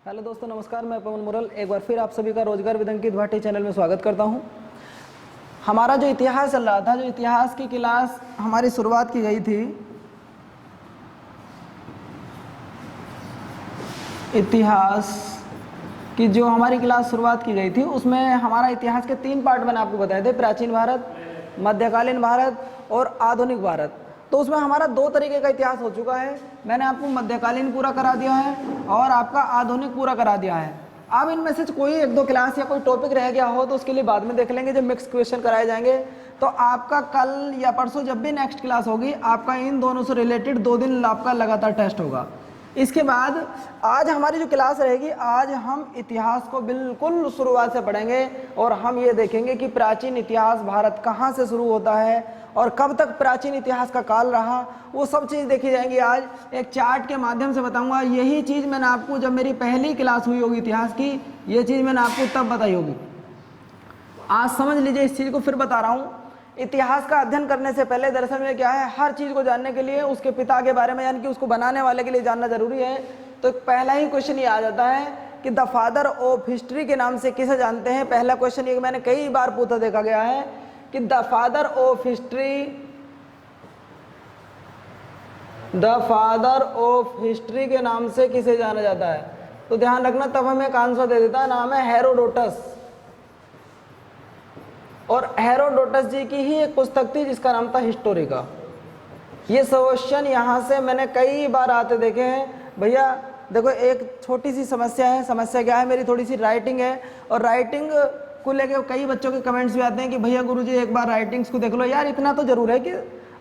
Hello दोस्तों, नमस्कार। मैं पवन मुरल एक बार फिर आप सभी का रोजगार विद अंकित भाटी चैनल में स्वागत करता हूं। हमारा जो इतिहास चल रहा था, जो इतिहास की क्लास हमारी शुरुआत की गई थी, इतिहास की जो हमारी क्लास शुरुआत की गई थी उसमें हमारा इतिहास के 3 पार्ट मैंने आपको बताए थे, प्राचीन भारत, मध्यकालीन भारत और आधुनिक भारत। तो उसमें हमारा 2 तरीके का इतिहास हो चुका है। मैंने आपको मध्यकालीन पूरा करा दिया है और आपका आधुनिक पूरा करा दिया है। अब इनमें से कोई 1-2 क्लास या कोई टॉपिक रह गया हो तो उसके लिए बाद में देख लेंगे, जब मिक्स क्वेश्चन कराए जाएंगे। तो आपका कल या परसों जब भी नेक्स्ट क्लास होगी, आपका इन दोनों से रिलेटेड 2 दिन आपका लगातार टेस्ट होगा। इसके बाद आज हमारी जो क्लास रहेगी, आज हम इतिहास को बिल्कुल शुरुआत से पढ़ेंगे और हम ये देखेंगे कि प्राचीन इतिहास भारत कहाँ से शुरू होता है और कब तक प्राचीन इतिहास का काल रहा, वो सब चीज़ देखी जाएंगी। आज एक चार्ट के माध्यम से बताऊंगा। यही चीज़ मैंने आपको जब मेरी पहली क्लास हुई होगी इतिहास की, ये चीज़ मैंने आपको तब बताई होगी। आज समझ लीजिए, इस चीज़ को फिर बता रहा हूँ। इतिहास का अध्ययन करने से पहले दरअसल में क्या है, हर चीज़ को जानने के लिए उसके पिता के बारे में, यानी कि उसको बनाने वाले के लिए जानना जरूरी है। तो पहला ही क्वेश्चन ये आ जाता है कि द फादर ऑफ हिस्ट्री के नाम से किसे जानते हैं। पहला क्वेश्चन ये मैंने कई बार पूछा देखा गया है कि the father of history, the father of history के नाम से किसे जाना जाता है। तो ध्यान रखना, तब हमें एक आंसर दे देता है, नाम है हेरोडोटस। और हेरोडोटस जी की ही एक पुस्तक थी जिसका नाम था हिस्टोरिका। ये क्वेश्चन यहाँ से मैंने कई बार आते देखे हैं। भैया देखो, एक छोटी सी समस्या है। समस्या क्या है, मेरी थोड़ी सी राइटिंग है और राइटिंग को लेके कई बच्चों के कमेंट्स भी आते हैं कि भैया गुरुजी एक बार राइटिंग्स को देख लो। यार इतना तो जरूर है कि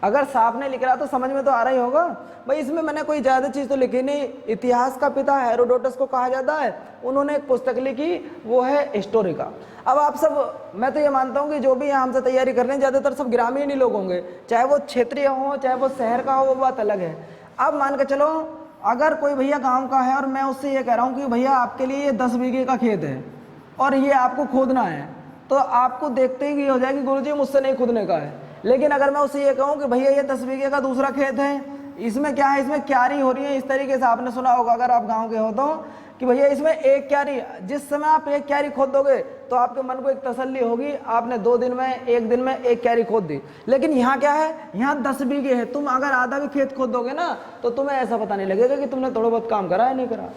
अगर साफ नहीं लिख रहा तो समझ में तो आ रहा ही होगा। भाई इसमें मैंने कोई ज़्यादा चीज़ तो लिखी नहीं। इतिहास का पिता हेरोडोटस को कहा जाता है, उन्होंने एक पुस्तक लिखी, वो है हिस्टोरिका। अब आप सब, मैं तो ये मानता हूँ कि जो भी यहाँ हमसे तैयारी कर रहे हैं ज़्यादातर सब ग्रामीण ही लोग होंगे, चाहे वो क्षेत्रीय हो चाहे वो शहर का हो, वो बात अलग है। अब मान के चलो अगर कोई भैया गाँव का है और मैं उससे ये कह रहा हूँ कि भैया आपके लिए ये 10 बीघे का खेत है और ये आपको खोदना है, तो आपको देखते ही हो जाएगी गुरुजी मुझसे नहीं खोदने का है। लेकिन अगर मैं उससे ये कहूँ कि भैया ये 10 बीघे का दूसरा खेत है, इसमें क्या है, इसमें क्यारी हो रही है, इस तरीके से आपने सुना होगा अगर आप गांव के हो तो, कि भैया इसमें एक क्यारी, जिस समय आप एक क्यारी खोद दोगे तो आपके मन को एक तसल्ली होगी, आपने 2 दिन में 1 दिन में एक क्यारी खोद दी। लेकिन यहाँ क्या है, यहाँ 10 बीघे है, तुम अगर आधा भी खेत खोद दोगे ना तो तुम्हें ऐसा पता नहीं लगेगा कि तुमने थोड़ा बहुत काम करा है नहीं करा।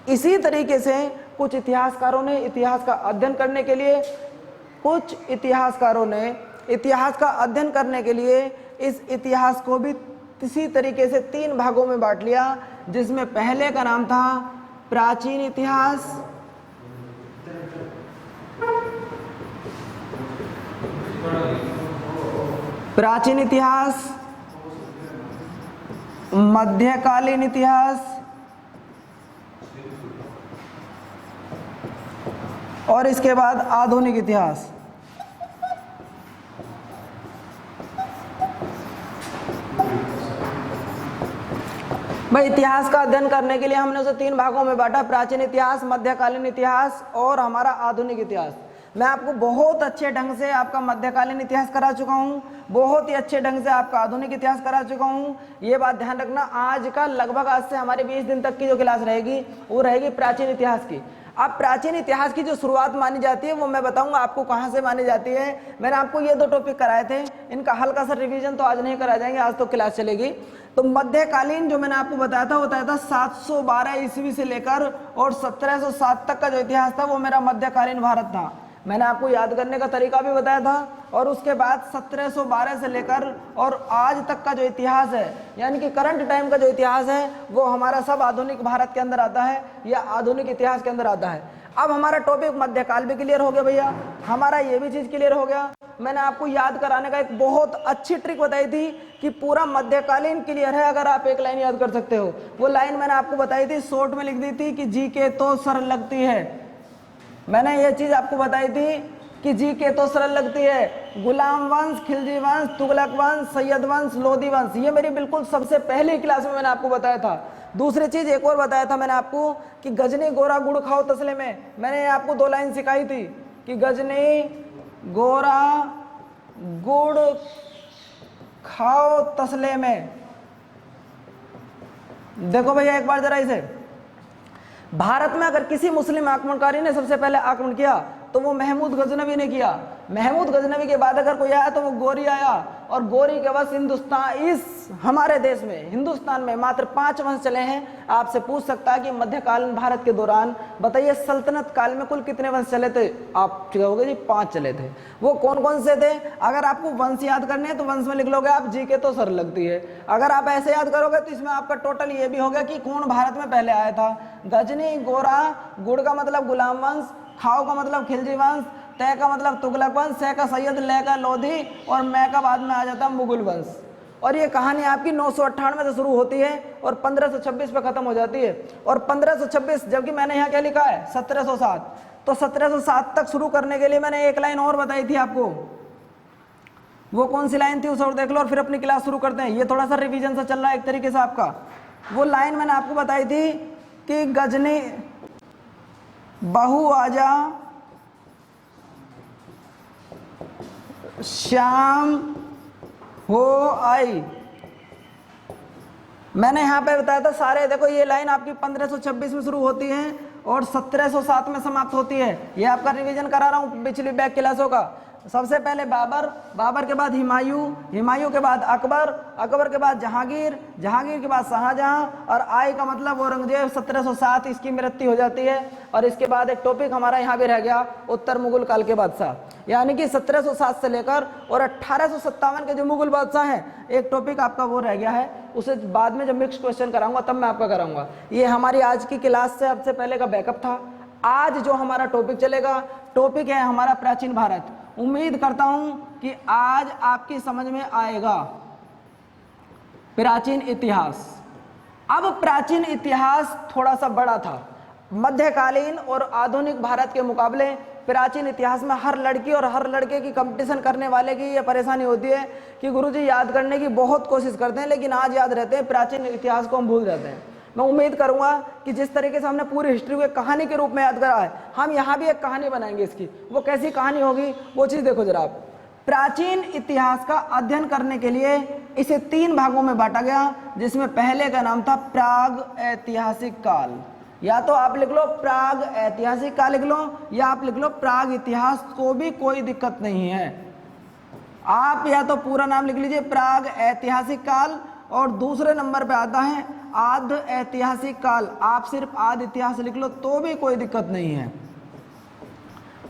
इसी तरीके से कुछ इतिहासकारों ने इतिहास का अध्ययन करने के लिए, कुछ इतिहासकारों ने इतिहास का अध्ययन करने के लिए इस इतिहास को भी इसी तरीके से 3 भागों में बांट लिया, जिसमें पहले का नाम था प्राचीन इतिहास, प्राचीन इतिहास, मध्यकालीन इतिहास और इसके बाद आधुनिक इतिहास। भाई इतिहास का अध्ययन करने के लिए हमने उसे 3 भागों में बांटा, प्राचीन इतिहास, मध्यकालीन इतिहास और हमारा आधुनिक इतिहास। मैं आपको बहुत अच्छे ढंग से आपका मध्यकालीन इतिहास करा चुका हूँ, बहुत ही अच्छे ढंग से आपका आधुनिक इतिहास करा चुका हूँ। ये बात ध्यान रखना, आज का लगभग आज से हमारे 20 दिन तक की जो क्लास रहेगी वो रहेगी प्राचीन इतिहास की। अब प्राचीन इतिहास की जो शुरुआत मानी जाती है वो मैं बताऊंगा आपको कहाँ से मानी जाती है। मैंने आपको ये 2 टॉपिक कराए थे, इनका हल्का सा रिवीजन तो आज नहीं करा जाएंगे, आज तो क्लास चलेगी। तो मध्यकालीन जो मैंने आपको बताया था 712 ईस्वी से लेकर और 1707 तक का जो इतिहास था वो मेरा मध्यकालीन भारत था। मैंने आपको याद करने का तरीका भी बताया था। और उसके बाद 1712 से लेकर और आज तक का जो इतिहास है, यानी कि करंट टाइम का जो इतिहास है, वो हमारा सब आधुनिक भारत के अंदर आता है या आधुनिक इतिहास के अंदर आता है। अब हमारा टॉपिक मध्यकाल भी क्लियर हो गया भैया, हमारा ये भी चीज़ क्लियर हो गया। मैंने आपको याद कराने का एक बहुत अच्छी ट्रिक बताई थी कि पूरा मध्यकालीन क्लियर है अगर आप एक लाइन याद कर सकते हो। वो लाइन मैंने आपको बताई थी, शॉर्ट में लिख दी थी कि जी के तो सरल लगती है। मैंने ये चीज़ आपको बताई थी कि जी के तो सरल लगती है। गुलाम वंश, खिलजी वंश, तुगलक वंश, सैयद वंश, लोधी वंश, ये मेरी बिल्कुल सबसे पहली क्लास में मैंने आपको बताया था। दूसरी चीज़ एक और बताया था मैंने आपको कि गजनी गोरा गुड़ खाओ तसले में। मैंने आपको 2 लाइन सिखाई थी कि गजनी गोरा गुड़ खाओ तसले में। देखो भैया एक बार जरा इसे, भारत में अगर किसी मुस्लिम आक्रमणकारी ने सबसे पहले आक्रमण किया तो वो महमूद गजनवी ने किया। महमूद गजनवी के बाद अगर कोई आया तो वो गोरी आया, और गोरी के बाद हिंदुस्तान, इस हमारे देश में हिंदुस्तान में मात्र 5 वंश चले हैं। आपसे पूछ सकता है कि मध्यकालीन भारत के दौरान बताइए सल्तनत काल में कुल कितने वंश चले थे? आप कहोगे जी 5 चले थे। वो कौन कौन से थे? अगर आपको वंश याद करने हैं तो वंश में लिख लोगे आप, जी के तो सर लगती है। अगर आप ऐसे याद करोगे तो इसमें आपका टोटल ये भी होगा कि कौन भारत में पहले आया था। गजनी, गोरा, गुड़ का मतलब गुलाम वंश, खाओ का मतलब खिलजी वंश, तय का मतलब तुगलक वंश, सै का सैयद, लय का लोधी, और मैं का बाद में आ जाता मुगल वंश। और ये कहानी आपकी 998 से शुरू होती है और 1526 पे खत्म हो जाती है। और 1526, जबकि मैंने यहाँ क्या लिखा है 1707, तो 1707 तक शुरू करने के लिए मैंने एक लाइन और बताई थी आपको। वो कौन सी लाइन थी उसे और देख लो, और फिर अपनी क्लास शुरू करते हैं। ये थोड़ा सा रिवीजन सा चल रहा है एक तरीके से आपका। वो लाइन मैंने आपको बताई थी कि गजनी बहू आजा शाम हो आई। मैंने यहाँ पे बताया था सारे, देखो ये लाइन आपकी 1526 में शुरू होती है और 1707 में समाप्त होती है। ये आपका रिवीजन करा रहा हूँ पिछली बैक क्लासों का। सबसे पहले बाबर, बाबर के बाद हुमायूं, हुमायूं के बाद अकबर, अकबर के बाद जहांगीर, जहांगीर के बाद शाहजहां, और आई का मतलब औरंगजेब। 1707 इसकी मृत्यु हो जाती है। और इसके बाद एक टॉपिक हमारा यहाँ भी रह गया, उत्तर मुगल काल के बादशाह, यानी कि 1707 से लेकर और 1857 के जो मुगल बादशाह हैं, एक टॉपिक आपका वो रह गया है। उसे बाद में जब मिक्स क्वेश्चन कराऊंगा तब मैं आपका कराऊंगा। ये हमारी आज की क्लास से सबसे पहले का बैकअप था। आज जो हमारा टॉपिक चलेगा, टॉपिक है हमारा प्राचीन भारत। उम्मीद करता हूं कि आज आपकी समझ में आएगा प्राचीन इतिहास। अब प्राचीन इतिहास थोड़ा सा बड़ा था। मध्यकालीन और आधुनिक भारत के मुकाबले प्राचीन इतिहास में हर लड़की और हर लड़के की कंपटीशन करने वाले की ये परेशानी होती है कि गुरुजी याद करने की बहुत कोशिश करते हैं लेकिन आज याद रहते हैं, प्राचीन इतिहास को हम भूल जाते हैं। मैं उम्मीद करूंगा कि जिस तरीके से हमने पूरी हिस्ट्री को एक कहानी के रूप में याद करा है, हम यहाँ भी एक कहानी बनाएंगे इसकी। वो कैसी कहानी होगी वो चीज़ देखो जरा आप। प्राचीन इतिहास का अध्ययन करने के लिए इसे 3 भागों में बांटा गया, जिसमें पहले का नाम था प्राग ऐतिहासिक काल। या तो आप लिख लो प्राग ऐतिहासिक काल लिख लो, या आप लिख लो प्राग इतिहास, को भी कोई दिक्कत नहीं है। आप या तो पूरा नाम लिख लीजिए प्राग ऐतिहासिक काल, और दूसरे नंबर पे आता है आद ऐतिहासिक काल। आप सिर्फ आद इतिहास लिख लो तो भी कोई दिक्कत नहीं है।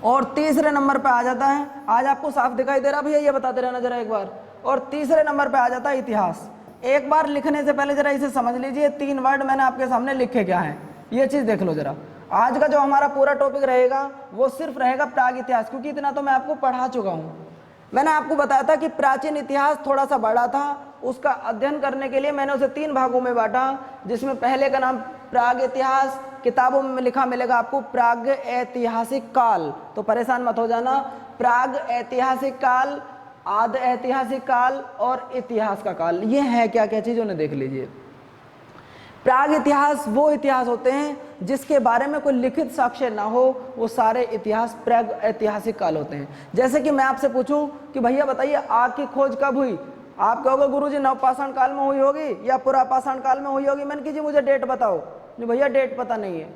और तीसरे नंबर पे आ जाता है, आज आपको साफ दिखाई दे रहा भैया, ये बताते रहना जरा एक बार। और तीसरे नंबर पे आ जाता है इतिहास। एक बार लिखने से पहले जरा इसे समझ लीजिए, 3 वर्ड मैंने आपके सामने लिखे क्या है, ये चीज देख लो जरा। आज का जो हमारा पूरा टॉपिक रहेगा वो सिर्फ रहेगा प्राग इतिहास, क्योंकि इतना तो मैं आपको पढ़ा चुका हूँ। मैंने आपको बताया था कि प्राचीन इतिहास थोड़ा सा बड़ा था, उसका अध्ययन करने के लिए मैंने उसे 3 भागों में बांटा, जिसमें पहले का नाम प्राग इतिहास, किताबों में लिखा मिलेगा आपको प्राग ऐतिहासिक काल, तो परेशान मत हो जाना। प्राग ऐतिहासिक काल, आद ऐतिहासिक काल और इतिहास का काल, ये है क्या क्या चीज़ उन्हें देख लीजिए। प्राग इतिहास वो इतिहास होते हैं जिसके बारे में कोई लिखित साक्ष्य ना हो, वो सारे इतिहास प्राग ऐतिहासिक काल होते हैं। जैसे कि मैं आपसे पूछूं कि भैया बताइए आग की खोज कब हुई, आप कहोगे गुरुजी नवपाषाण काल में हुई होगी या पुरापाषाण काल में हुई होगी। मैंने कि जी मुझे डेट बताओ, जी भैया डेट पता नहीं है।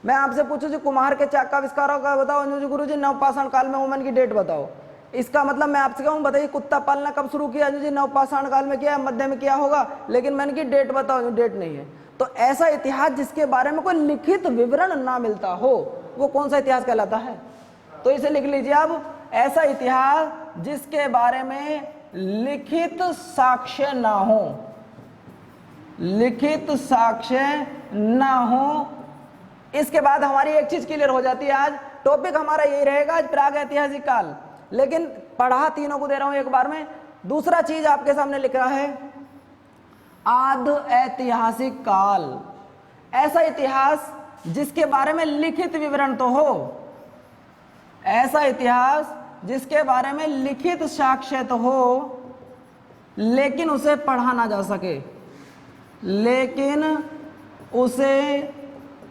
मैं आपसे पूछूं जी कुम्हार के चाक का आविष्कार का बताओ, जी गुरुजी नवपाषाण काल में, मैंने की डेट बताओ। इसका मतलब मैं आपसे कहूँ बताइए कुत्ता पालना कब शुरू किया, जी नवपाषाण काल में किया, मध्य में किया होगा, लेकिन मैंने की डेट बताओ, डेट नहीं है। तो ऐसा इतिहास जिसके बारे में कोई लिखित विवरण ना मिलता हो, वो कौन सा इतिहास कहलाता है? तो इसे लिख लीजिए अब, ऐसा इतिहास जिसके बारे में लिखित साक्ष्य ना हो, लिखित साक्ष्य ना हो। इसके बाद हमारी एक चीज क्लियर हो जाती है। आज टॉपिक हमारा यही रहेगा, आज प्राग ऐतिहासिक काल, लेकिन पढ़ा तीनों को दे रहा हूं एक बार में। दूसरा चीज आपके सामने लिख रहा है आद ऐतिहासिक काल, ऐसा इतिहास जिसके बारे में लिखित विवरण तो हो, ऐसा इतिहास जिसके बारे में लिखित साक्ष्य तो हो, लेकिन उसे पढ़ा ना जा सके, लेकिन उसे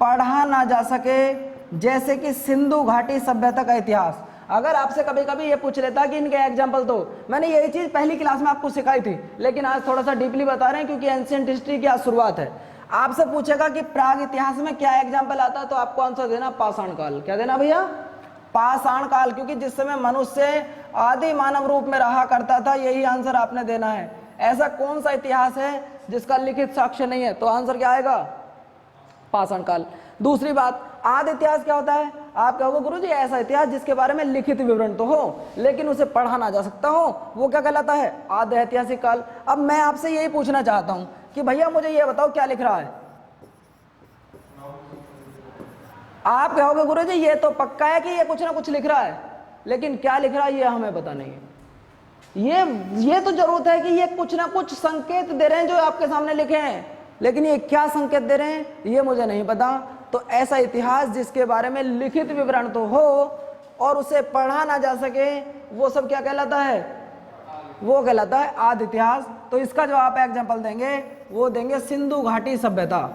पढ़ा ना जा सके। जैसे कि सिंधु घाटी सभ्यता का इतिहास। अगर आपसे कभी कभी ये पूछ लेता कि इनके एग्जाम्पल दो, मैंने यही चीज पहली क्लास में आपको सिखाई थी, लेकिन आज थोड़ा सा डीपली बता रहे हैं क्योंकि एंशिएंट हिस्ट्री की आज शुरुआत है। आपसे पूछेगा कि प्राग इतिहास में क्या एग्जाम्पल आता है, तो आपको आंसर देना पाषाण काल। क्या देना भैया? पाषाण काल, क्योंकि जिस समय मनुष्य आदि मानव रूप में रहा करता था, यही आंसर आपने देना है। ऐसा कौन सा इतिहास है जिसका लिखित साक्ष्य नहीं है? तो आंसर क्या आएगा? पाषाण काल। दूसरी बात, आदि इतिहास क्या होता है? आप कहोगे गुरुजी ऐसा इतिहास जिसके बारे में लिखित विवरण तो हो लेकिन उसे पढ़ा ना जा सकता हो, वो क्या कहलाता है? आदि ऐतिहासिक काल। अब मैं आपसे यही पूछना चाहता हूं कि भैया मुझे ये बताओ क्या लिख रहा है? आप कहोगे गुरुजी ये तो पक्का है कि ये कुछ ना कुछ लिख रहा है, लेकिन क्या लिख रहा है ये हमें पता नहीं है। ये तो जरूरत है कि ये कुछ ना कुछ संकेत दे रहे हैं जो आपके सामने लिखे हैं, लेकिन ये क्या संकेत दे रहे हैं ये मुझे नहीं पता। तो ऐसा इतिहास जिसके बारे में लिखित विवरण तो हो और उसे पढ़ा ना जा सके, वो सब क्या कहलाता है? वो कहलाता है आदि इतिहास। तो इसका जो आप एग्जाम्पल देंगे वो देंगे सिंधु घाटी सभ्यता।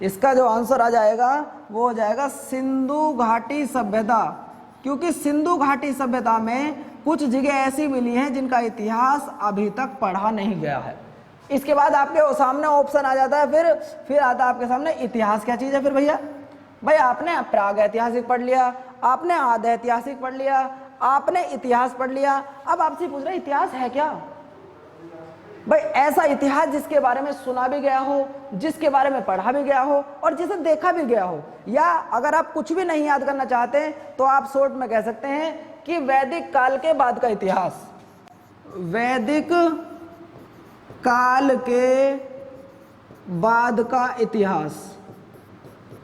इसका जो आंसर आ जाएगा वो हो जाएगा सिंधु घाटी सभ्यता, क्योंकि सिंधु घाटी सभ्यता में कुछ जगह ऐसी मिली हैं जिनका इतिहास अभी तक पढ़ा नहीं गया है। इसके बाद आपके सामने ऑप्शन आ जाता है, फिर आता है आपके सामने इतिहास क्या चीज़ है। फिर भैया भाई आपने प्राग ऐतिहासिक पढ़ लिया, आपने आदि ऐतिहासिक पढ़ लिया, आपने इतिहास पढ़ लिया, अब आपसे पूछ रहे इतिहास है क्या? भाई ऐसा इतिहास जिसके बारे में सुना भी गया हो, जिसके बारे में पढ़ा भी गया हो और जिसे देखा भी गया हो, या अगर आप कुछ भी नहीं याद करना चाहते तो आप शॉर्ट में कह सकते हैं कि वैदिक काल के बाद का इतिहास। वैदिक काल के बाद का इतिहास,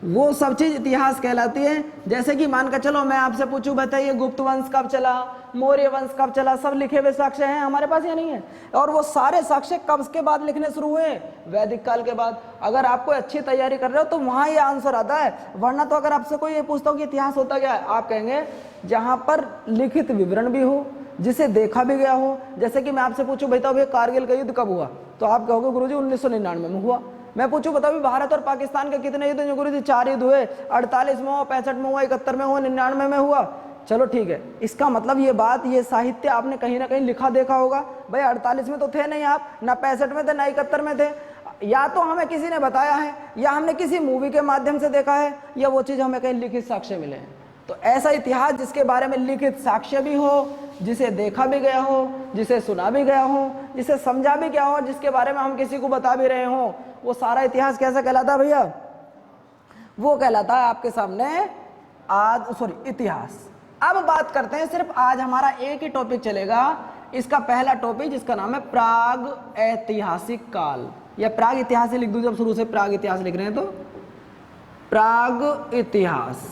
वो सब चीज इतिहास कहलाती है। जैसे कि मान कर चलो मैं आपसे पूछूं बताइए गुप्त वंश कब चला, मौर्य वंश कब चला, सब लिखे हुए साक्ष्य हैं हमारे पास या नहीं है? और वो सारे साक्ष्य कब के बाद लिखने शुरू हुए? वैदिक काल के बाद। अगर आप कोई अच्छी तैयारी कर रहे हो तो वहां ये आंसर आता है, वरना तो अगर आपसे कोई ये पूछता हो कि इतिहास होता क्या है, आप कहेंगे जहां पर लिखित विवरण भी हो, जिसे देखा भी गया हो। जैसे कि मैं आपसे पूछूं बताओ भैया कारगिल का युद्ध कब हुआ, तो आप कहोगे गुरुजी 1999 में हुआ। मैं पूछूं बताओ भारत और पाकिस्तान के कितने युद्ध हैं? गुरुजी 4 युद्ध हुए, 48 में हुआ, 65 में हुआ, 71 में हुआ, 99 में हुआ। चलो ठीक है, इसका मतलब ये बात, ये साहित्य आपने कहीं ना कहीं लिखा देखा होगा। भाई 48 में तो थे नहीं आप, ना 65 में थे, ना 71 में थे। या तो हमें किसी ने बताया है, या हमने किसी मूवी के माध्यम से देखा है, या वो चीज हमें कहीं लिखित साक्ष्य मिले हैं। तो ऐसा इतिहास जिसके बारे में लिखित साक्ष्य भी हो, जिसे देखा भी गया हो, जिसे सुना भी गया हो, जिसे समझा भी गया हो, जिसके बारे में हम किसी को बता भी रहे हो, वो सारा इतिहास कैसा कहलाता है भैया? वो कहलाता है आपके सामने इतिहास। अब बात करते हैं, सिर्फ आज हमारा एक ही टॉपिक चलेगा। इसका पहला टॉपिक जिसका नाम है प्राग ऐतिहासिक काल, या प्राग इतिहास लिख दूं, जब शुरू से प्राग इतिहास लिख रहे हैं तो प्राग इतिहास।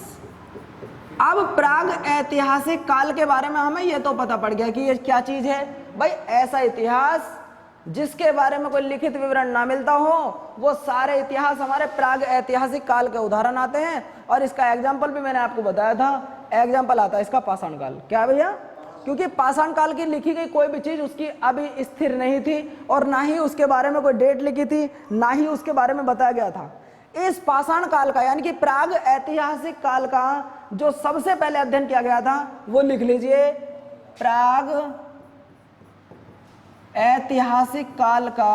अब प्राग ऐतिहासिक काल के बारे में हमें यह तो पता पड़ गया कि ये क्या चीज है। भाई ऐसा इतिहास जिसके बारे में कोई लिखित विवरण ना मिलता हो, वो सारे इतिहास हमारे प्राग ऐतिहासिक काल के उदाहरण आते हैं। और इसका एग्जाम्पल भी मैंने आपको बताया था, एग्जाम्पल आता है इसका पाषाण काल। क्या भैया? क्योंकि पाषाण काल की लिखी गई कोई भी चीज उसकी अभी स्थिर नहीं थी, और ना ही उसके बारे में कोई डेट लिखी थी, ना ही उसके बारे में बताया गया था। इस पाषाण काल का यानी कि प्राग ऐतिहासिक काल का जो सबसे पहले अध्ययन किया गया था वो लिख लीजिए। प्राग ऐतिहासिक काल का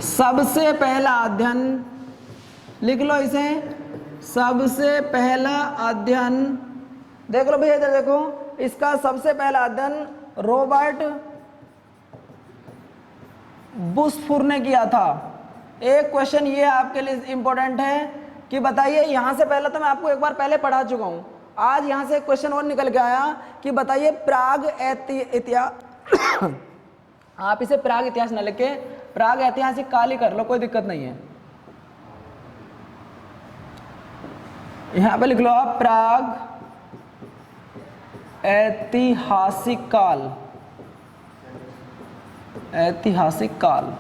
सबसे पहला अध्ययन, लिख लो इसे, सबसे पहला अध्ययन, देख लो भैया इधर देखो, इसका सबसे पहला अध्ययन रॉबर्ट बुशफोर्ड ने किया था। एक क्वेश्चन ये आपके लिए इंपॉर्टेंट है कि बताइए, यहां से पहले तो मैं आपको एक बार पहले पढ़ा चुका हूं, आज यहां से एक क्वेश्चन और निकल के आया कि बताइए प्राग इतिहास आप इसे प्राग इतिहास न लिख के प्राग ऐतिहासिक काल ही कर लो, कोई दिक्कत नहीं है। यहां पे लिख लो आप प्राग ऐतिहासिक काल, ऐतिहासिक काल।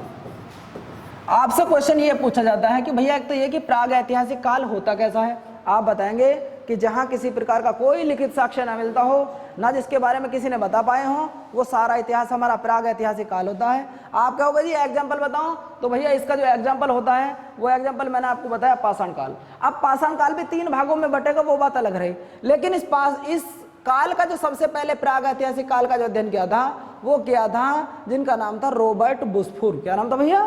आपसे क्वेश्चन ये पूछा जाता है कि भैया एक तो ये कि प्राग ऐतिहासिक काल होता कैसा है। आप बताएंगे कि जहां किसी प्रकार का कोई लिखित साक्ष्य ना मिलता हो, ना जिसके बारे में किसी ने बता पाए हो, वो सारा इतिहास हमारा प्राग ऐतिहासिक काल होता है। आप कहोगे जी एग्जाम्पल बताओ, तो भैया इसका जो एग्जाम्पल होता है वो एग्जाम्पल मैंने आपको बताया पाषाण काल। अब पाषाण काल भी 3 भागों में बटेगा, वो बात अलग रही, लेकिन इस काल का जो सबसे पहले प्राग ऐतिहासिक काल का जो अध्ययन किया था वो किया था जिनका नाम था रॉबर्ट बुस्फूर। क्या नाम था भैया?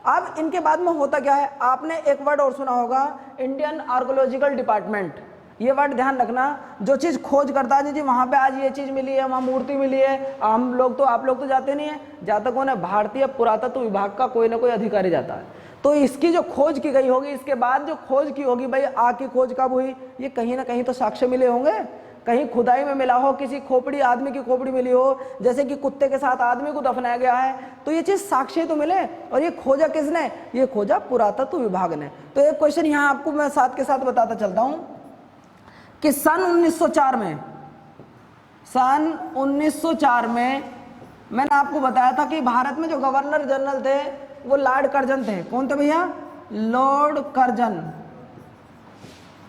अब इनके बाद में होता क्या है, आपने एक वर्ड और सुना होगा, इंडियन आर्कोलॉजिकल डिपार्टमेंट। ये वर्ड ध्यान रखना, जो चीज खोज करता है जी वहां पे आज ये चीज मिली है, वहां मूर्ति मिली है, हम लोग तो आप लोग तो जाते नहीं है, जाता कौन है? भारतीय पुरातत्व विभाग का कोई ना कोई अधिकारी जाता है। तो इसकी जो खोज की गई होगी, इसके बाद जो खोज की होगी, भाई आग की खोज कब हुई, ये कहीं ना कहीं तो साक्ष्य मिले होंगे, कहीं खुदाई में मिला हो, किसी खोपड़ी आदमी की खोपड़ी मिली हो, जैसे कि कुत्ते के साथ आदमी को दफनाया गया है, तो ये चीज साक्ष्य तो मिले। और ये खोजा किसने? ये खोजा पुरातत्व विभाग ने। तो एक क्वेश्चन यहाँ आपको मैं साथ के साथ बताता चलता हूं कि सन 1904 में मैंने आपको बताया था कि भारत में जो गवर्नर जनरल थे वो लॉर्ड कर्जन थे। कौन थे भैया? Lord Curzon.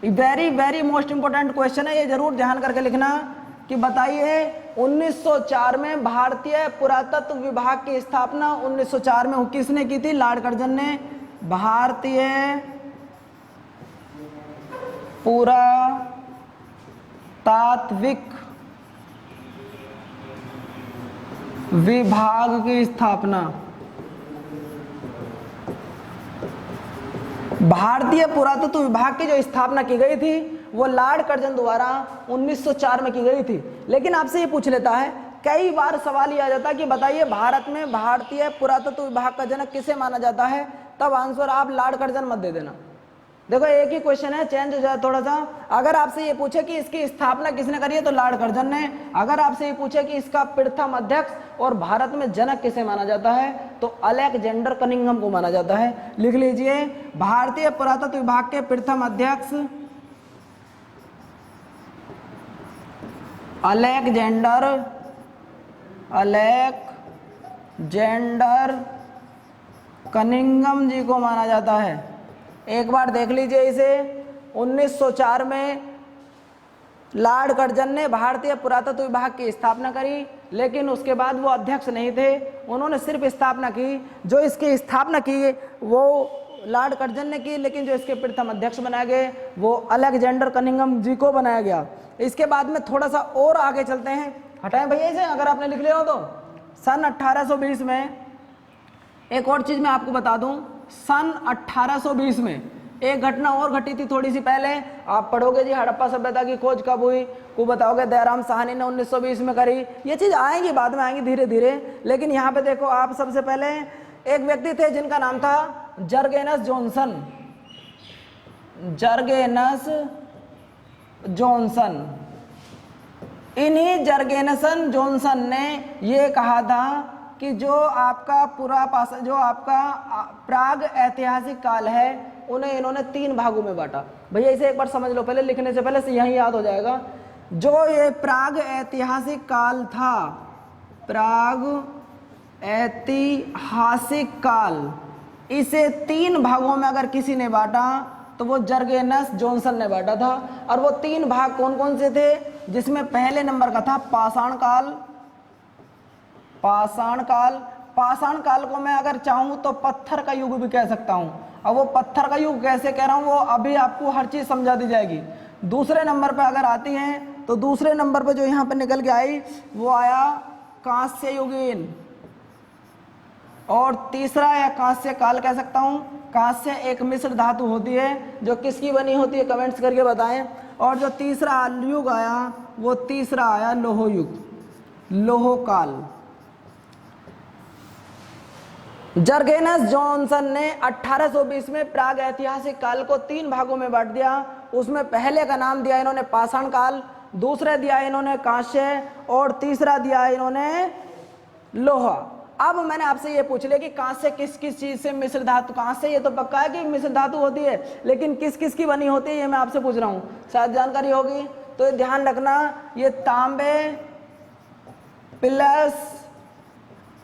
Very very most important question है, ये जरूर ध्यान करके लिखना कि बताइए 1904 में भारतीय पुरातत्व विभाग की स्थापना 1904 में किसने की थी? लॉर्ड कर्जन ने। भारतीय पुरातात्विक विभाग की स्थापना, भारतीय पुरातत्व विभाग की जो स्थापना की गई थी वो लॉर्ड कर्जन द्वारा 1904 में की गई थी। लेकिन आपसे ये पूछ लेता है, कई बार सवाल ये आ जाता है कि बताइए भारत में भारतीय पुरातत्व विभाग का जनक किसे माना जाता है? तब आंसर आप लॉर्ड कर्जन मत दे देना। देखो एक ही क्वेश्चन है, चेंज हो जाए थोड़ा सा। अगर आपसे ये पूछे कि इसकी स्थापना किसने करी है तो लॉर्ड कर्जन ने। अगर आपसे ये पूछे कि इसका प्रथम अध्यक्ष और भारत में जनक किसे माना जाता है तो अलेक्जेंडर कनिंघम को माना जाता है। लिख लीजिए, भारतीय पुरातत्व विभाग के प्रथम अध्यक्ष अलेक्जेंडर कनिंघम जी को माना जाता है। एक बार देख लीजिए इसे, 1904 में लॉर्ड कर्जन ने भारतीय पुरातत्व विभाग की स्थापना करी, लेकिन उसके बाद वो अध्यक्ष नहीं थे, उन्होंने सिर्फ स्थापना की। जो इसकी स्थापना की वो लॉर्ड कर्जन ने की, लेकिन जो इसके प्रथम अध्यक्ष बनाए गए वो अलेक्जेंडर कनिंघम जी को बनाया गया। इसके बाद में थोड़ा सा और आगे चलते हैं, हटाएं भैया इसे अगर आपने लिख लिया हो तो। सन 1820 में एक और चीज मैं आपको बता दूं, सन 1820 में एक घटना और घटी थी थोड़ी सी पहले। आप पढ़ोगे जी हड़प्पा सभ्यता की खोज कब हुई को बताओगे, दयाराम साहनी ने 1920 में करी। ये चीज आएंगी, बाद में आएंगी धीरे धीरे। लेकिन यहाँ पे देखो आप, सबसे पहले एक व्यक्ति थे जिनका नाम था जर्गेनस जॉनसन। जर्गेनस जॉनसन, इन्हीं जर्गेनसन जॉनसन ने ये कहा था कि जो आपका प्राग ऐतिहासिक काल है उन्हें इन्होंने 3 भागों में बांटा। भैया इसे एक बार समझ लो, पहले लिखने से पहले यही याद हो जाएगा। जो ये प्राग ऐतिहासिक काल था, प्राग ऐतिहासिक काल, इसे 3 भागों में अगर किसी ने बांटा तो वो जर्गेनस जॉनसन ने बांटा था। और वो 3 भाग कौन कौन से थे? जिसमें पहले नंबर का था पाषाण काल। पाषाण काल को मैं अगर चाहूं तो पत्थर का युग भी कह सकता हूं। अब वो पत्थर का युग कैसे कह रहा हूं वो अभी आपको हर चीज समझा दी जाएगी। दूसरे नंबर पे अगर आती हैं तो दूसरे नंबर पे जो यहाँ पे निकल के आई वो आया कांस्य युगीन। और तीसरा या कांस्य काल कह सकता हूं। कांस्य एक मिश्र धातु होती है जो किसकी बनी होती है, कमेंट्स करके बताएं। और जो तीसरा युग आया वो तीसरा आया लोह युग, लोह काल। जर्गेनस जॉनसन ने 1820 में प्राग ऐतिहासिक काल को 3 भागों में बांट दिया। उसमें पहले का नाम दिया इन्होंने पाषाण काल, दूसरे दिया इन्होंने कांस्य और तीसरा दिया इन्होंने लोहा। अब मैंने आपसे ये पूछ लिया कि कांस्य किस किस चीज से मिश्र धातु, कांस्य ये तो पक्का है कि मिश्र धातु होती है, लेकिन किस किस की बनी होती है ये मैं आपसे पूछ रहा हूँ, शायद जानकारी होगी तो ध्यान रखना। ये तांबे प्लस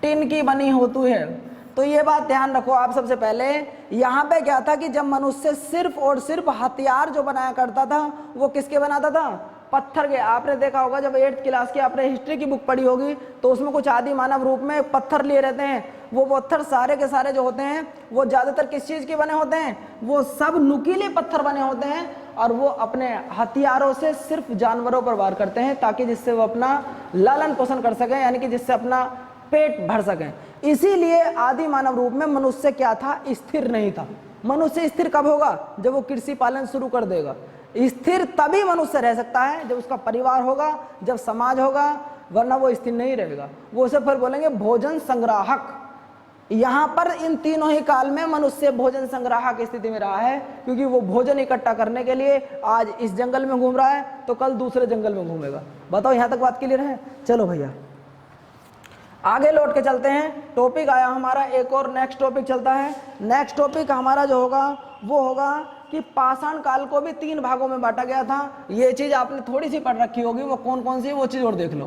टिन की बनी होती है, तो ये बात ध्यान रखो आप। सबसे पहले यहाँ पे क्या था कि जब मनुष्य सिर्फ और सिर्फ हथियार जो बनाया करता था वो किसके बनाता था? पत्थर के, आपने देखा होगा जब 8th क्लास की आपने हिस्ट्री की बुक पढ़ी होगी तो उसमें कुछ आदि मानव रूप में पत्थर लिए रहते हैं। वो पत्थर सारे के सारे जो होते हैं वो ज्यादातर किस चीज के बने होते हैं? वो सब नुकीले पत्थर बने होते हैं और वो अपने हथियारों से सिर्फ जानवरों पर वार करते हैं ताकि जिससे वो अपना लालन पोषण कर सकें, यानी कि जिससे अपना पेट भर सकें। इसीलिए आदि मानव रूप में मनुष्य क्या था? स्थिर नहीं था। मनुष्य स्थिर कब होगा? जब वो कृषि पालन शुरू कर देगा। स्थिर तभी मनुष्य रह सकता है जब उसका परिवार होगा, जब समाज होगा, वरना वो स्थिर नहीं रहेगा। वो उसे फिर बोलेंगे भोजन संग्राहक। यहाँ पर इन तीनों ही काल में मनुष्य भोजन संग्राहक की स्थिति में रहा है, क्योंकि वो भोजन इकट्ठा करने के लिए आज इस जंगल में घूम रहा है तो कल दूसरे जंगल में घूमेगा। बताओ यहाँ तक बात क्लियर है? चलो भैया आगे लौट के चलते हैं। टॉपिक आया हमारा एक और, नेक्स्ट टॉपिक चलता है। नेक्स्ट टॉपिक हमारा जो होगा वो होगा कि पाषाण काल को भी 3 भागों में बांटा गया था। ये चीज आपने थोड़ी सी पढ़ रखी होगी, वो कौन कौन सी है वो चीज और देख लो।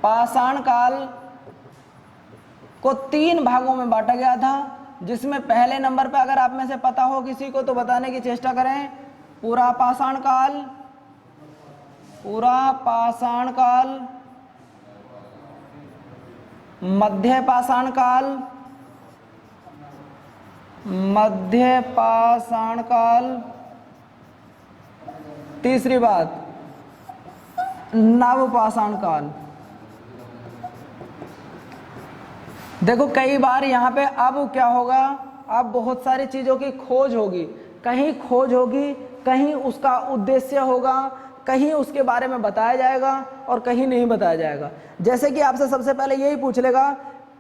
पाषाण काल को 3 भागों में बांटा गया था, जिसमें पहले नंबर पे अगर आप में से पता हो किसी को तो बताने की चेष्टा करें। पूरा पाषाण काल, पूरा पाषाण काल, मध्य पाषाण काल, मध्य पाषाण काल, तीसरी बात नव पाषाण काल। देखो कई बार यहाँ पे अब क्या होगा, अब बहुत सारी चीजों की खोज होगी, कहीं खोज होगी, कहीं उसका उद्देश्य होगा, कहीं उसके बारे में बताया जाएगा और कहीं नहीं बताया जाएगा। जैसे कि आपसे सबसे पहले यही पूछ लेगा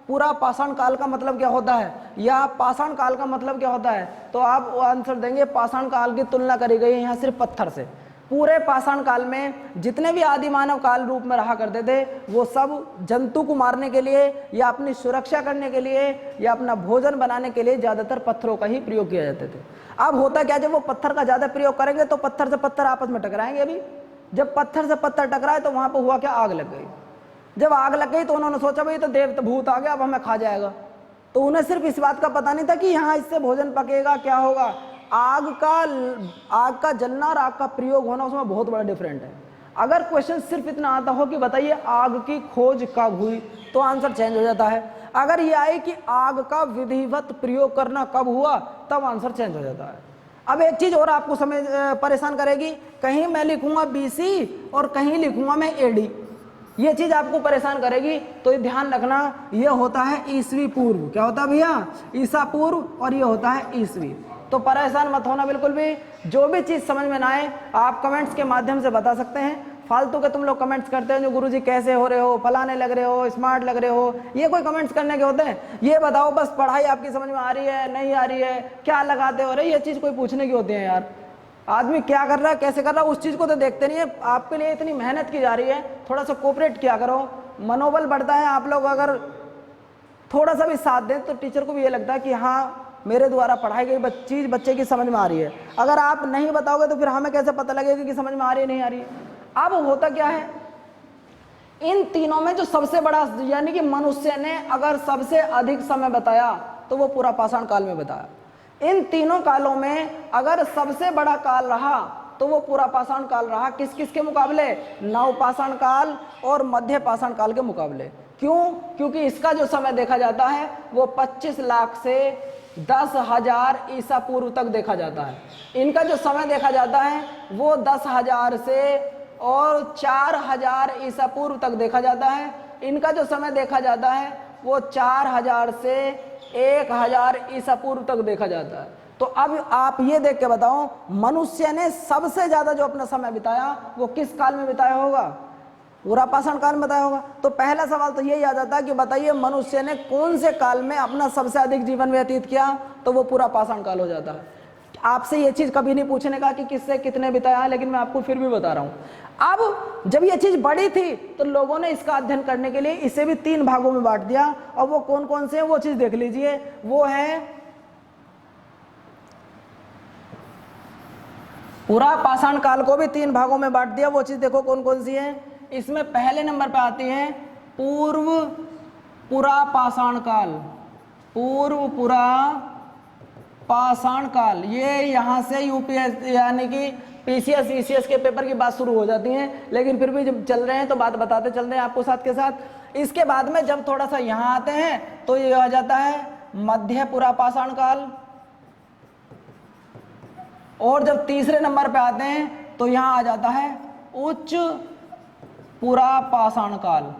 पूरा पाषाण काल का मतलब क्या होता है या पाषाण काल का मतलब क्या होता है, तो आप आंसर देंगे पाषाण काल की तुलना करी गई है यहाँ सिर्फ पत्थर से। पूरे पाषाण काल में जितने भी आदि मानव काल रूप में रहा करते थे वो सब जंतु को मारने के लिए या अपनी सुरक्षा करने के लिए या अपना भोजन बनाने के लिए ज्यादातर पत्थरों का ही प्रयोग किया जाते थे। अब होता क्या, जब वो पत्थर का ज्यादा प्रयोग करेंगे तो पत्थर से पत्थर आपस में टकराएंगे। अभी जब पत्थर से पत्थर टकराए तो वहां पर हुआ क्या, आग लग गई। जब आग लग गई तो उन्होंने सोचा भाई तो देव तो भूत आ गया, अब हमें खा जाएगा। तो उन्हें सिर्फ इस बात का पता नहीं था कि यहाँ इससे भोजन पकेगा, क्या होगा। आग का जलना और आग का प्रयोग होना उसमें बहुत बड़ा डिफरेंट है। अगर क्वेश्चन सिर्फ इतना आता हो कि बताइए आग की खोज कब हुई तो आंसर चेंज हो जाता है। अगर ये आए कि आग का विधिवत प्रयोग करना कब हुआ तब आंसर चेंज हो जाता है। अब एक चीज और आपको परेशान करेगी, कहीं मैं लिखूंगा BC और कहीं लिखूंगा मैं AD, ये चीज आपको परेशान करेगी। तो ये ध्यान रखना, ये होता है ईसवी पूर्व। क्या होता है भैया? ईसा पूर्व, और ये होता है ईसवी। तो परेशान मत होना बिल्कुल भी। जो भी चीज समझ में ना आए आप कमेंट्स के माध्यम से बता सकते हैं। फालतू के तुम लोग कमेंट्स करते हैं जो गुरुजी कैसे हो रहे हो, फलाने लग रहे हो, स्मार्ट लग रहे हो, ये कोई कमेंट्स करने के होते हैं? ये बताओ बस पढ़ाई आपकी समझ में आ रही है, नहीं आ रही है, क्या लगाते हो रहे, ये चीज कोई पूछने की होती है यार। आदमी क्या कर रहा है, कैसे कर रहा है, उस चीज को तो देखते नहीं है। आपके लिए इतनी मेहनत की जा रही है, थोड़ा सा कोऑपरेट किया करो, मनोबल बढ़ता है। आप लोग अगर थोड़ा सा भी साथ दें तो टीचर को भी ये लगता है कि हाँ मेरे द्वारा पढ़ाई गई चीज बच्चे की समझ में आ रही है। अगर आप नहीं बताओगे तो फिर हमें कैसे पता लगेगा कि समझ में आ रही है नहीं आ रही है। अब होता क्या है, इन तीनों में जो सबसे बड़ा, यानी कि मनुष्य ने अगर सबसे अधिक समय बताया तो वो पूरा पाषाण काल में बताया। इन तीनों कालों में अगर सबसे बड़ा काल रहा तो वो पूरा पाषाण काल रहा। किस किस के मुकाबले? नव पाषाण काल और मध्य पाषाण काल के मुकाबले। क्यों? क्योंकि इसका जो समय देखा जाता है वो 25 लाख से 10,000 ईसा पूर्व तक देखा जाता है। इनका जो समय देखा जाता है वो 10,000 से और 4,000 ईसा पूर्व तक देखा जाता है। इनका जो समय देखा जाता है वो 4,000 से 1,000 ईसा पूर्व तक देखा जाता है। तो अब आप ये देख के बताओ मनुष्य ने सबसे ज्यादा जो अपना समय बिताया वो किस काल में बिताया होगा? पूरा पाषाण काल में बताया होगा। तो पहला सवाल तो यही आ जाता है कि बताइए मनुष्य ने कौन से काल में अपना सबसे अधिक जीवन व्यतीत किया, तो वो पूरा पाषाण काल हो जाता है। आपसे ये चीज कभी नहीं पूछने का कि किससे कितने बिताया है, लेकिन मैं आपको फिर भी बता रहा हूं। अब जब ये चीज बड़ी थी तो लोगों ने इसका अध्ययन करने के लिए इसे भी 3 भागों में बांट दिया। और वो कौन कौन से हैं वो चीज देख लीजिए। वो है पूरा पाषाण काल को भी 3 भागों में बांट दिया। वो चीज देखो कौन कौन सी है। इसमें पहले नंबर पे आती है पूरा पाषाण काल, पूरा पाषाण काल। ये यहाँ से यूपीएससी यानी कि पीसीएस ईसीएस के पेपर की बात शुरू हो जाती है, लेकिन फिर भी जब चल रहे हैं तो बात बताते चल रहे हैं आपको साथ के साथ। इसके बाद में जब थोड़ा सा यहाँ आते हैं तो ये आ जाता है मध्य पुरापाषाण काल, और जब तीसरे नंबर पे आते हैं तो यहाँ आ जाता है उच्च पुरापाषाण काल।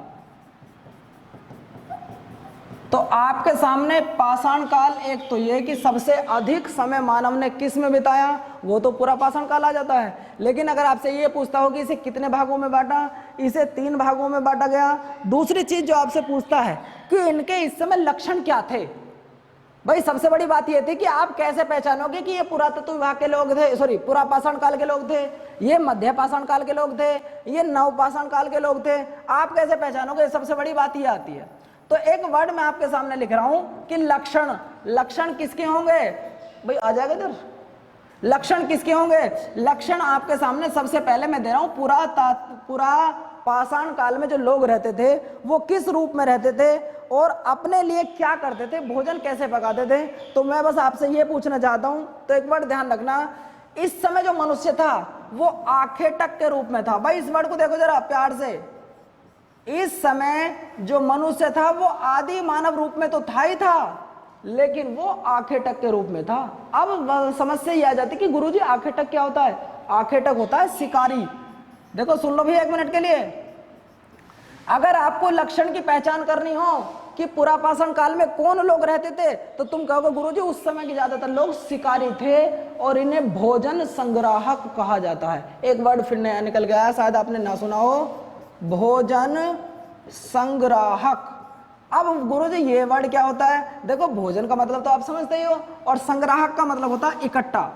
तो आपके सामने पाषाण काल एक तो ये कि सबसे अधिक समय मानव ने किस में बिताया, वो तो पुरापाषाण काल आ जाता है। लेकिन अगर आपसे ये पूछता हो कि इसे कितने भागों में बांटा, इसे 3 भागों में बांटा गया। दूसरी चीज जो आपसे पूछता है कि इनके इस समय लक्षण क्या थे। भाई सबसे बड़ी बात ये थी कि आप कैसे पहचानोगे कि ये पुरातत्व विभाग के लोग थे, सॉरी पुरापाषाण काल के लोग थे, ये मध्य पाषाण काल के लोग थे, ये नवपाषाण काल के लोग थे, आप कैसे पहचानोगे। सबसे बड़ी बात ये आती है। तो एक वर्ड मैं आपके सामने लिख रहा हूं कि लक्षण, लक्षण किसके होंगे भाई, आ जाएगा इधर। लक्षण किसके होंगे, लक्षण आपके सामने सबसे पहले मैं दे रहा हूं पुरापाषाण काल में जो लोग रहते थे वो किस रूप में रहते थे और अपने लिए क्या करते थे, भोजन कैसे पकाते थे। तो मैं बस आपसे ये पूछना चाहता हूं, तो एक वर्ड ध्यान रखना, इस समय जो मनुष्य था वो आखेटक के रूप में था। भाई इस वर्ड को देखो जरा प्यार से, इस समय जो मनुष्य था वो आदि मानव रूप में तो था ही था, लेकिन वो आखेटक के रूप में था। अब समस्या ये आ जाती कि गुरुजी आखेटक क्या होता है। आखेटक होता है शिकारी। देखो सुन लो भैया 1 मिनट के लिए, अगर आपको लक्षण की पहचान करनी हो कि पुरापाषाण काल में कौन लोग रहते थे, तो तुम कहोगे गुरुजी उस समय के ज्यादातर लोग शिकारी थे और इन्हें भोजन संग्राहक कहा जाता है। एक वर्ड फिर नया निकल गया, शायद आपने ना सुना हो, भोजन संग्राहक। अब गुरुजी ये वर्ड क्या होता है, देखो भोजन का मतलब तो आप समझते ही हो, और संग्राहक का मतलब होता है इकट्ठा।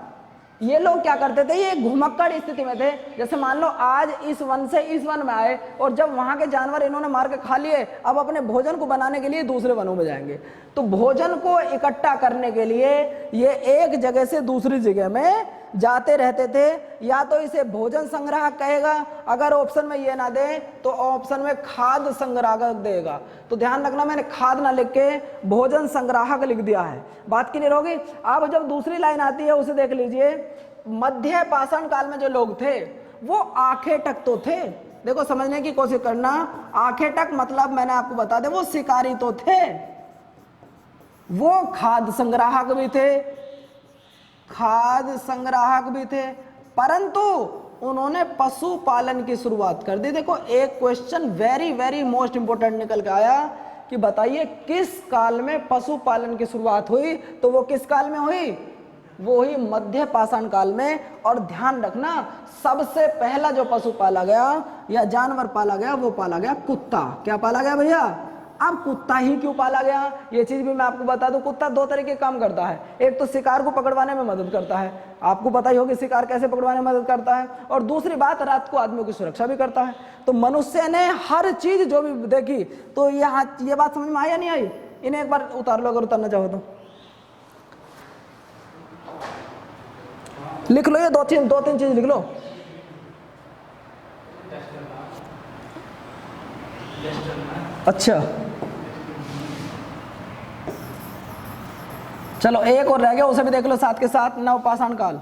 ये लोग क्या करते थे, ये घुमक्कड़ स्थिति में थे। जैसे मान लो आज इस वन से इस वन में आए और जब वहां के जानवर इन्होंने मार के खा लिए, अब अपने भोजन को बनाने के लिए दूसरे वनों में जाएंगे। तो भोजन को इकट्ठा करने के लिए ये एक जगह से दूसरी जगह में जाते रहते थे। या तो इसे भोजन संग्राहक कहेगा, अगर ऑप्शन में ये ना दे तो ऑप्शन में खाद्य संग्राहक देगा। तो ध्यान रखना, मैंने खाद ना लिख के भोजन संग्राहक लिख दिया है, बात क्लियर होगी। अब जब दूसरी लाइन आती है उसे देख लीजिए, मध्य पाषाण काल में जो लोग थे वो आखेटक तो थे। देखो समझने की कोशिश करना, आखेटक मतलब मैंने आपको बता दे वो शिकारी तो थे, वो खाद्य संग्राहक भी थे, खाद्य संग्राहक भी थे, परंतु उन्होंने पशुपालन की शुरुआत कर दी। देखो एक question very very most important निकल के आया कि बताइए किस काल में पशुपालन की शुरुआत हुई। तो वो किस काल में हुई, वो हुई मध्य पाषाण काल में। और ध्यान रखना सबसे पहला जो पशु पाला गया या जानवर पाला गया वो पाला गया कुत्ता। क्या पाला गया भैया, अब कुत्ता ही क्यों पाला गया ये चीज भी मैं आपको बता दूं। कुत्ता 2 तरीके काम करता है, एक तो शिकार को पकड़वाने में मदद करता है, आपको पता ही होगा शिकार कैसे पकड़वाने में मदद करता है, और दूसरी बात रात को आदमियों की सुरक्षा भी करता है। तो मनुष्य ने हर चीज जो भी देखी, तो यहाँ ये बात समझ में आई या नहीं आई, इन्हें एक बार उतार लो अगर उतारना चाहो तो, लिख लो ये 2-3 चीज लिख लो। अच्छा चलो एक और रह गया, उसे भी देख लो साथ के साथ, नवपाषाण काल।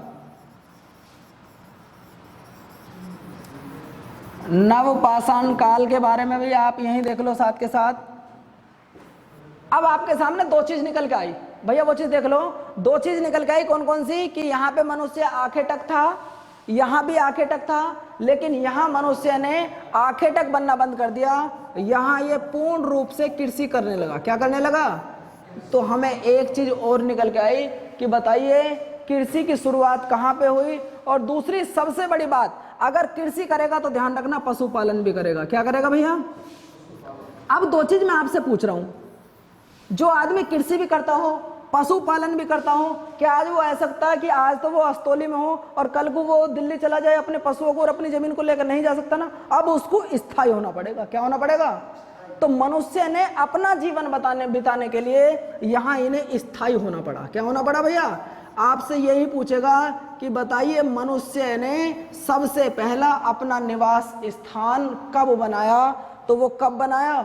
नवपाषाण काल के बारे में भी आप यहीं देख लो साथ के साथ। अब आपके सामने 2 चीज निकल के आई भैया, वो चीज देख लो। 2 चीज निकल के आई, कौन कौन सी, कि यहाँ पे मनुष्य आखेटक था, यहाँ भी आखेटक था, लेकिन यहाँ मनुष्य ने आखेटक बनना बंद कर दिया, यहाँ ये पूर्ण रूप से कृषि करने लगा। क्या करने लगा, तो हमें एक चीज और निकल के आई कि बताइए कृषि की शुरुआत कहाँ पे हुई। और दूसरी सबसे बड़ी बात, अगर कृषि करेगा तो ध्यान रखना पशुपालन भी करेगा। क्या करेगा भैया, अब 2 चीज मैं आपसे पूछ रहा हूं, जो आदमी कृषि भी करता हो पशुपालन भी करता हो, क्या आज वो ऐसा सकता है कि आज तो वो अस्तौली में हो और कल को वो दिल्ली चला जाए अपने पशुओं को और अपनी जमीन को लेकर नहीं जा सकता ना। अब उसको स्थायी होना पड़ेगा। क्या होना पड़ेगा, तो मनुष्य ने अपना जीवन बिताने के लिए यहाँ इन्हें स्थायी होना पड़ा। क्या होना पड़ा भैया, आपसे यही पूछेगा कि बताइए मनुष्य ने सबसे पहला अपना निवास स्थान कब बनाया, तो वो कब बनाया,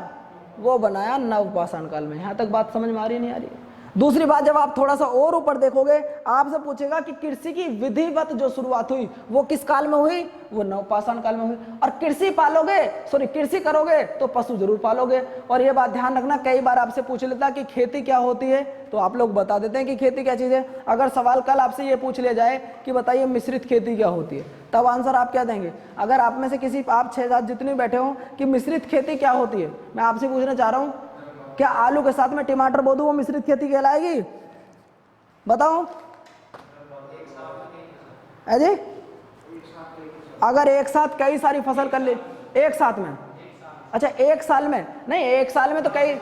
वो बनाया नवपाषाण काल में। यहाँ तक बात समझ में आ रही नहीं आ रही। दूसरी बात, जब आप थोड़ा सा और ऊपर देखोगे, आपसे पूछेगा कि कृषि की विधिवत जो शुरुआत हुई वो किस काल में हुई, वो नवपाषाण काल में हुई। और कृषि करोगे तो पशु जरूर पालोगे। और ये बात ध्यान रखना, कई बार आपसे पूछ लेता कि खेती क्या होती है, तो आप लोग बता देते हैं कि खेती क्या चीज है। अगर सवाल कल आपसे ये पूछ लिया जाए कि बताइए मिश्रित खेती क्या होती है, तब आंसर आप क्या देंगे? अगर आप में से किसी, आप 6-7 जितने बैठे हो कि मिश्रित खेती क्या होती है, मैं आपसे पूछना चाह रहा हूं, क्या आलू के साथ में टमाटर बो दूं वो मिश्रित खेती कहलाएगी? बताओ जी। अगर एक साथ कई सारी फसल कर ले, एक साथ में, अच्छा एक साल में नहीं, एक साल में तो कई,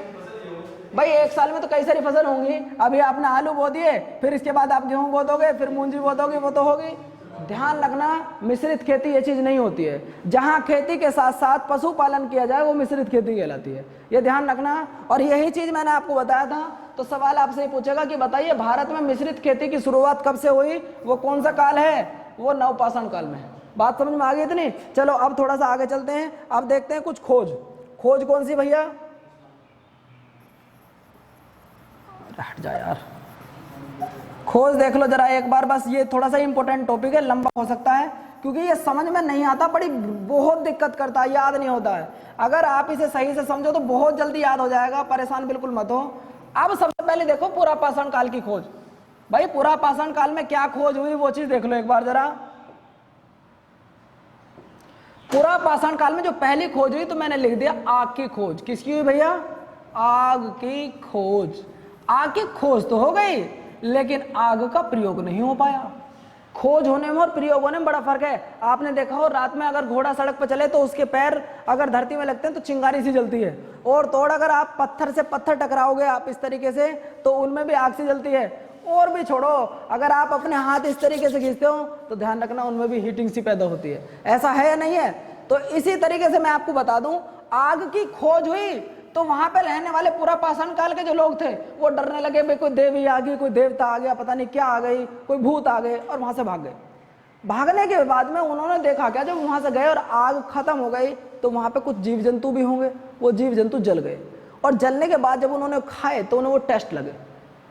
भाई एक साल में तो कई सारी फसल होंगी। अभी आपने आलू बो दिए, फिर इसके बाद आप गेहूं बो दोगे, फिर मूंजी बो दोगे, वो तो होगी। ध्यान रखना, मिश्रित खेती ये चीज नहीं होती है। जहां खेती के साथ साथ पशुपालन किया जाए वो मिश्रित खेती कहलाती है, ये ध्यान रखना। और यही चीज मैंने आपको बताया था। तो सवाल आपसे पूछेगा कि बताइए भारत में मिश्रित खेती की शुरुआत कब से हुई, वो कौन सा काल है, वो नवपाषाण काल में। बात समझ में आ गई इतनी? चलो अब थोड़ा सा आगे चलते हैं, अब देखते हैं कुछ खोज कौन सी भैया, हट जा यार, खोज देख लो जरा एक बार बस। ये थोड़ा सा इंपॉर्टेंट टॉपिक है, लंबा हो सकता है क्योंकि ये समझ में नहीं आता, बड़ी बहुत दिक्कत करता है, याद नहीं होता है। अगर आप इसे सही से समझो तो बहुत जल्दी याद हो जाएगा, परेशान बिल्कुल मत हो। अब सबसे पहले देखो पुरापाषाण काल की खोज। भाई पुरापाषाण काल में क्या खोज हुई वो चीज देख लो एक बार जरा। पुरापाषाण काल में जो पहली खोज हुई तो मैंने लिख दिया आग की खोज। किसकी हुई भैया? आग की खोज। आग की खोज तो हो गई, लेकिन आग का प्रयोग नहीं हो पाया। खोज होने में और प्रयोग होने में बड़ा फर्क है। आपने देखा हो रात में अगर घोड़ा सड़क पर चले तो उसके पैर अगर धरती में लगते हैं तो चिंगारी सी जलती है, और तोड़ अगर आप पत्थर से पत्थर टकराओगे आप इस तरीके से तो उनमें भी आग सी जलती है। और भी छोड़ो, अगर आप अपने हाथ इस तरीके से खींचते हो तो ध्यान रखना उनमें भी हीटिंग सी पैदा होती है। ऐसा है या नहीं है? तो इसी तरीके से मैं आपको बता दूं, आग की खोज हुई तो वहां पे रहने वाले पुरापाषाण काल के जो लोग थे वो डरने लगे, भाई कोई देवी आ गई, कोई देवता आ गया, पता नहीं क्या आ गई, कोई भूत आ गए, और वहां से भाग गए। भागने के बाद में उन्होंने देखा क्या, जब वहां से गए और आग खत्म हो गई तो वहां पे कुछ जीव जंतु भी होंगे, वो जीव जंतु जल गए। और जलने के बाद जब उन्होंने खाए तो उन्हें वो टेस्ट लगे,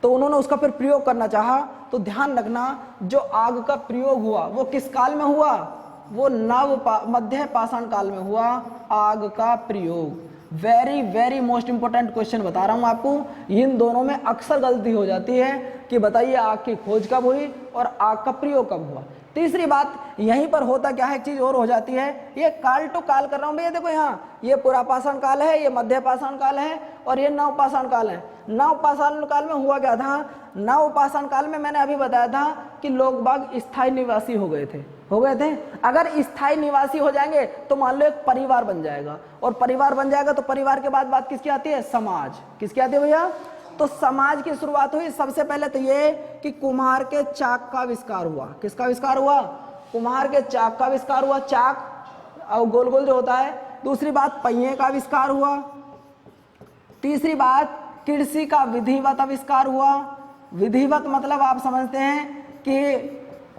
तो उन्होंने उसका फिर प्रयोग करना चाहा। तो ध्यान रखना, जो आग का प्रयोग हुआ वो किस काल में हुआ? वो मध्य पाषाण काल में हुआ आग का प्रयोग। Very very most important question बता रहा हूं आपको। इन दोनों में अक्सर गलती हो जाती है कि बताइए आग की खोज कब हुई और आग का प्रयोग कब हुआ। तीसरी बात, यहीं पर होता क्या है, एक चीज और हो जाती है, ये काल टू काल कर रहा हूं भैया। देखो यहाँ ये पुरापाषाण काल है, ये मध्य पाषाण काल है, और ये नवपाषाण काल है। नवपाषाण काल में हुआ क्या था? नवपाषाण काल में मैंने अभी बताया था कि लोग बाग स्थायी निवासी हो गए थे। अगर स्थायी निवासी हो जाएंगे तो मान लो एक परिवार बन जाएगा, और परिवार बन जाएगा तो परिवार के बाद बात किसकी आती है? समाज। किसकी आती है भैया? तो समाज की शुरुआत हुई सबसे पहले तो ये कि कुम्हार के चाक का आविष्कार हुआ। किसका आविष्कार हुआ? कुम्हार के चाक का आविष्कार हुआ। चाक और गोल गोल जो होता है। दूसरी बात, पहिए का आविष्कार हुआ। तीसरी बात, कृषि का विधिवत आविष्कार हुआ। विधिवत मतलब आप समझते हैं कि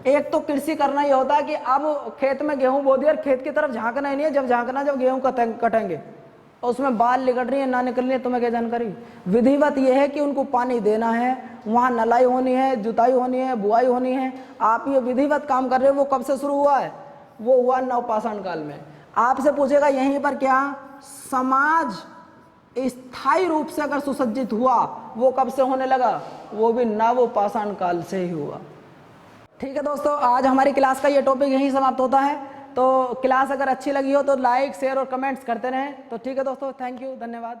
एक तो कृषि करना ही होता है कि अब खेत में गेहूं बो दिया और खेत की तरफ झांकना ही नहीं है। जब झांकना जब गेहूं कटेंगे और उसमें बाल निकल रही है ना निकल रही है, तुम्हें क्या जानकारी। विधिवत यह है कि उनको पानी देना है, वहां नलाई होनी है, जुताई होनी है, बुआई होनी है। आप ये विधिवत काम कर रहे हो, वो कब से शुरू हुआ है? वो हुआ नवपाषाण काल में। आपसे पूछेगा यहीं पर क्या समाज स्थायी रूप से अगर सुसज्जित हुआ वो कब से होने लगा? वो भी नवपाषाण काल से ही हुआ। ठीक है दोस्तों, आज हमारी क्लास का ये टॉपिक यहीं समाप्त होता है। तो क्लास अगर अच्छी लगी हो तो लाइक शेयर और कमेंट्स करते रहें। तो ठीक है दोस्तों, थैंक यू, धन्यवाद।